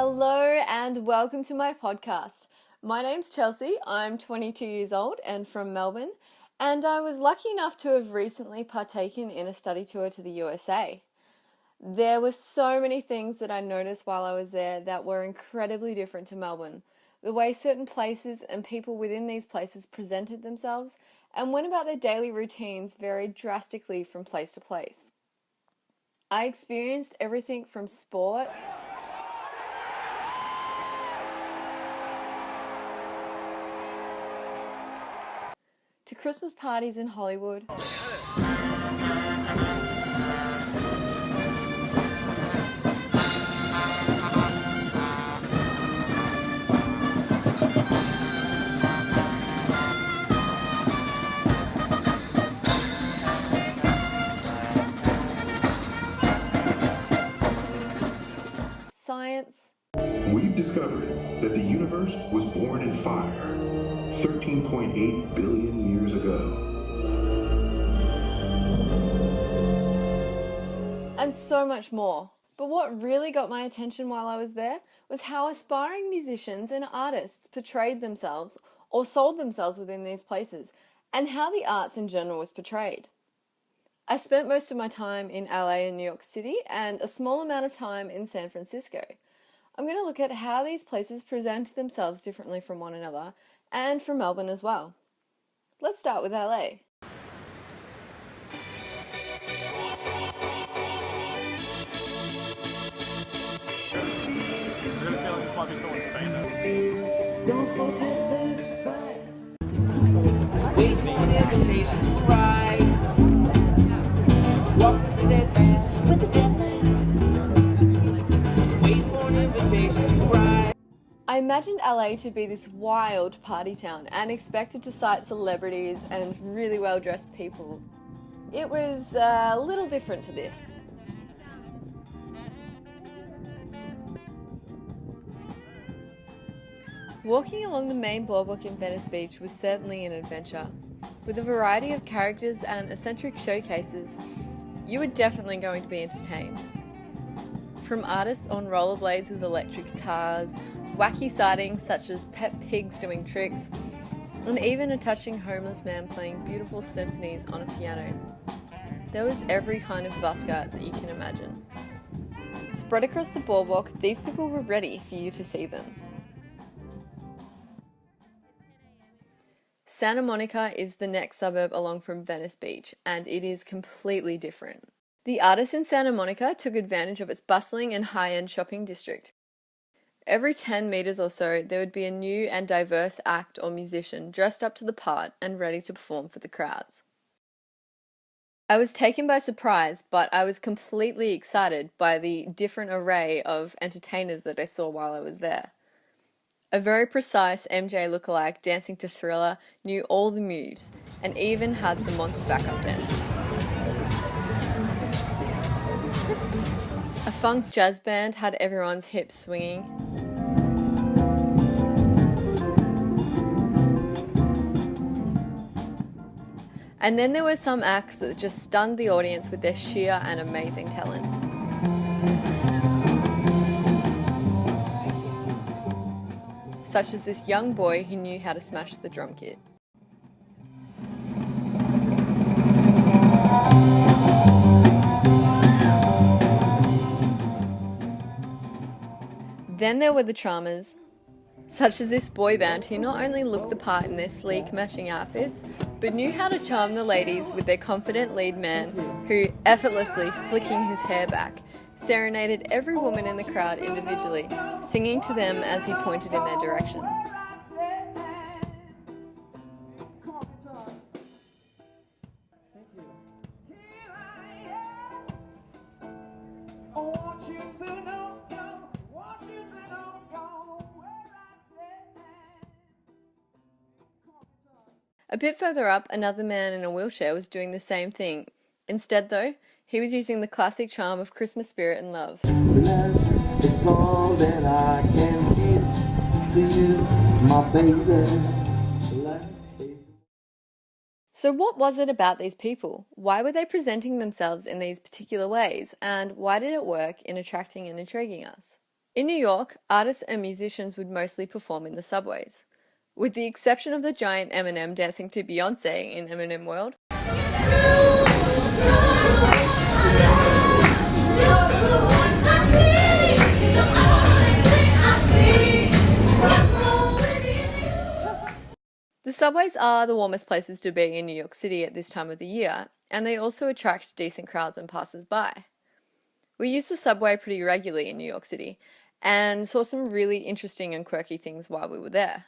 Hello and welcome to my podcast. My name's Chelsea, I'm 22 years old and from Melbourne, and I was lucky enough to have recently partaken in a study tour to the USA. There were so many things that I noticed while I was there that were incredibly different to Melbourne. The way certain places and people within these places presented themselves and went about their daily routines varied drastically from place to place. I experienced everything from sport to Christmas parties in Hollywood, science, We've discovered that the universe was born in fire 13.8 billion years ago. and so much more. But what really got my attention while I was there was how aspiring musicians and artists portrayed themselves or sold themselves within these places, and how the arts in general was portrayed. I spent most of my time in LA and New York City and a small amount of time in San Francisco. I'm going to look at how these places present themselves differently from one another and from Melbourne as well. Let's start with LA. I really feel like this might be someone famous. Don't forget this fact. Wait for an invitation to ride. Walk with the dead man. With the dead man. Wait for an invitation to ride. I imagined LA to be this wild party town and expected to sight celebrities and really well-dressed people. It was a little different to this. Walking along the main boardwalk in Venice Beach was certainly an adventure. With a variety of characters and eccentric showcases, you were definitely going to be entertained. From artists on rollerblades with electric guitars, wacky sightings such as pet pigs doing tricks, and even a touching homeless man playing beautiful symphonies on a piano. There was every kind of busker that you can imagine. Spread across the boardwalk, these people were ready for you to see them. Santa Monica is the next suburb along from Venice Beach, and it is completely different. The artists in Santa Monica took advantage of its bustling and high-end shopping district. Every 10 meters or so, there would be a new and diverse act or musician dressed up to the part and ready to perform for the crowds. I was taken by surprise, but I was completely excited by the different array of entertainers that I saw while I was there. A very precise MJ lookalike dancing to Thriller knew all the moves and even had the monster backup dancers. A funk jazz band had everyone's hips swinging. And then there were some acts that just stunned the audience with their sheer and amazing talent. Such as this young boy who knew how to smash the drum kit. Then there were the charmers, such as this boy band who not only looked the part in their sleek matching outfits, but knew how to charm the ladies with their confident lead man who, effortlessly flicking his hair back, serenaded every woman in the crowd individually, singing to them as he pointed in their direction. A bit further up, another man in a wheelchair was doing the same thing. Instead, though, he was using the classic charm of Christmas spirit and love. Love is all that I can give to you, my baby. Love is... So what was it about these people? Why were they presenting themselves in these particular ways? And why did it work in attracting and intriguing us? In New York, artists and musicians would mostly perform in the subways. With the exception of the giant Eminem dancing to Beyoncé in Eminem World, the subways are the warmest places to be in New York City at this time of the year, and they also attract decent crowds and passers-by. We use the subway pretty regularly in New York City, and saw some really interesting and quirky things while we were there.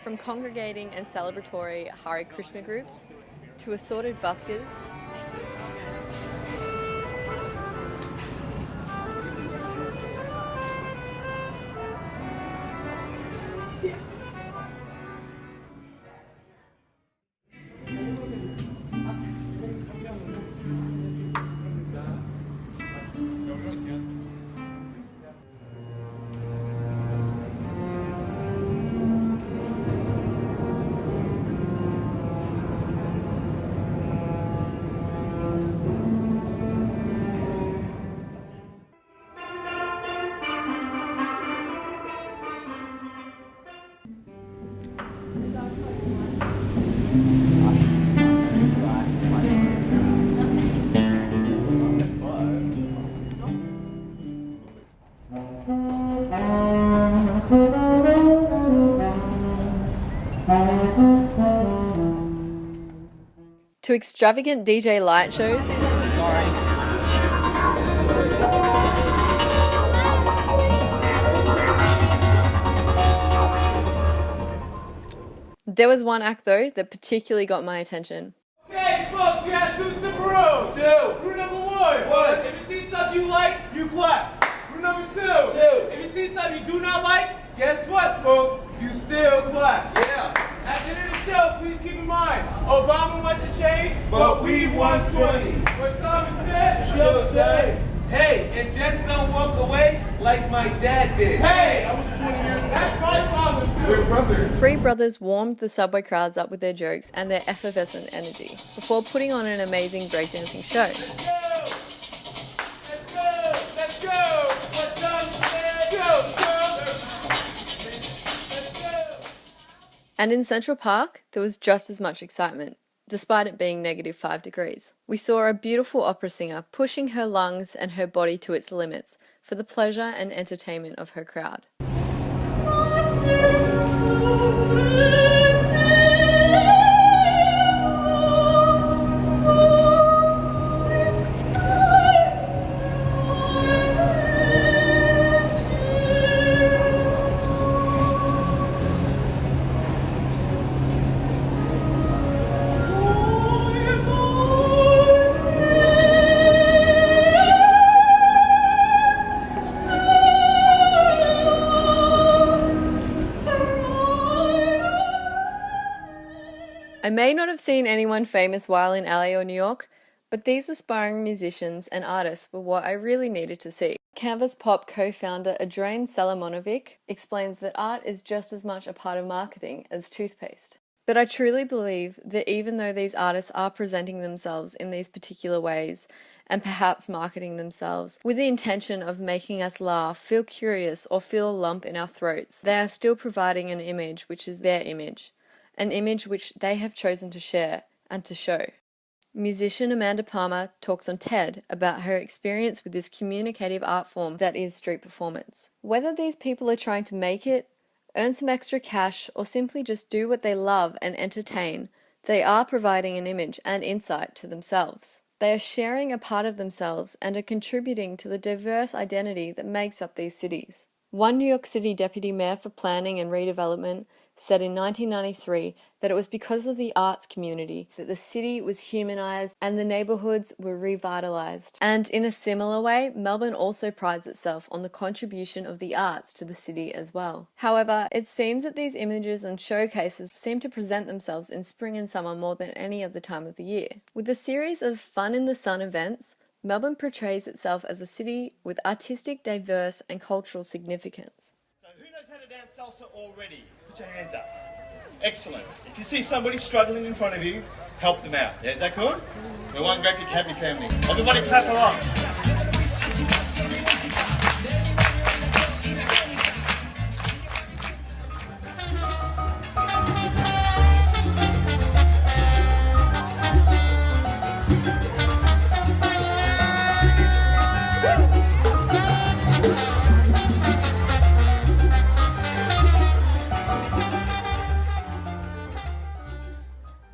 From congregating and celebratory Hare Krishna groups to assorted buskers, to extravagant DJ light shows, There was one act though that particularly got my attention. Okay, folks, we have 2 simple rules. 2. Rule number 1. If you see something you like, you clap. Rule number 2. If you see something you do not like, guess what, folks? You still clap. Yeah. At the end of the show, please keep in mind, Obama wants to change, but we want 20s. What Thomas said, she'll say. Hey, and just don't walk away like my dad did. Hey, I was 20 years old. That's my father, too. We're brothers. Three brothers warmed the subway crowds up with their jokes and their effervescent energy before putting on an amazing breakdancing show. Let's go! Let's go! Let's go! What Thomas said, let's go! And in Central Park, there was just as much excitement, despite it being -5 degrees. We saw a beautiful opera singer pushing her lungs and her body to its limits for the pleasure and entertainment of her crowd. I may not have seen anyone famous while in LA or New York, but these aspiring musicians and artists were what I really needed to see. Canvas Pop co-founder Adrain Salamonovic explains that art is just as much a part of marketing as toothpaste. But I truly believe that even though these artists are presenting themselves in these particular ways, and perhaps marketing themselves with the intention of making us laugh, feel curious, or feel a lump in our throats, they are still providing an image which is their image. An image which they have chosen to share and to show. Musician Amanda Palmer talks on TED about her experience with this communicative art form that is street performance. Whether these people are trying to make it, earn some extra cash, or simply just do what they love and entertain, they are providing an image and insight to themselves. They are sharing a part of themselves and are contributing to the diverse identity that makes up these cities. One New York City deputy mayor for planning and redevelopment said in 1993 that it was because of the arts community that the city was humanized and the neighborhoods were revitalized. And in a similar way, Melbourne also prides itself on the contribution of the arts to the city as well. However, it seems that these images and showcases seem to present themselves in spring and summer more than any other time of the year. With a series of Fun in the Sun events, Melbourne portrays itself as a city with artistic, diverse, and cultural significance. So dance salsa already? Put your hands up. Excellent. If you see somebody struggling in front of you, help them out. Yeah, is that good? We're one great big happy family. Everybody clap along.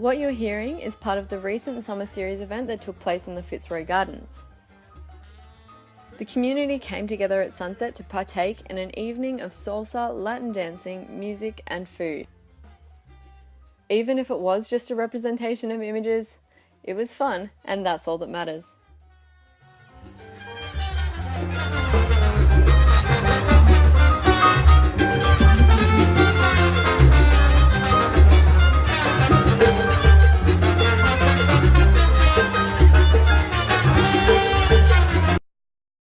What you're hearing is part of the recent Summer Series event that took place in the Fitzroy Gardens. The community came together at sunset to partake in an evening of salsa, Latin dancing, music, and food. Even if it was just a representation of images, it was fun, and that's all that matters.